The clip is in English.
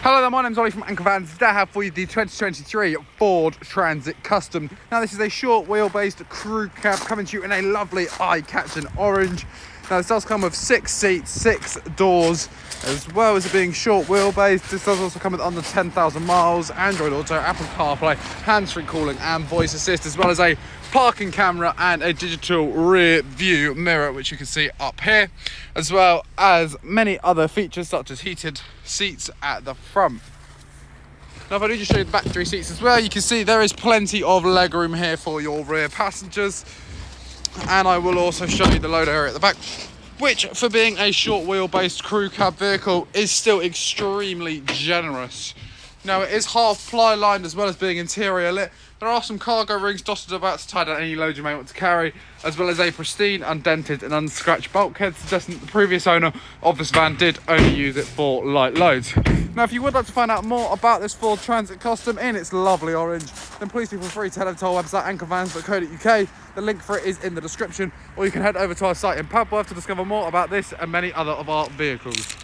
Hello there, my name's Ollie from Anchor Vans. Today I have for you the 2023 Ford Transit Custom. Now this is a short wheelbase crew cab coming to you in a lovely eye-catching orange. Now this does come with 6 seats, 6 doors, as well as it being short wheelbase. This does also come with under 10,000 miles, Android Auto, Apple CarPlay, hands-free calling and voice assist, as well as a parking camera and a digital rear view mirror, which you can see up here, as well as many other features such as heated seats at the front. Now if I do just show you the back 3 seats as well, you can see there is plenty of legroom here for your rear passengers, and I will also show you the load area at the back, which for being a short wheelbase crew cab vehicle is still extremely generous. Now it is half ply lined as well as being interior lit. There are some cargo rings dotted about to tie down any load you may want to carry, as well as a pristine, undented and unscratched bulkhead, suggesting that the previous owner of this van did only use it for light loads. Now if you would like to find out more about this Ford Transit Custom in its lovely orange, then please feel free to head over to our website anchorvans.co.uk. The link for it is in the description, or you can head over to our site in Padworth to discover more about this and many other of our vehicles.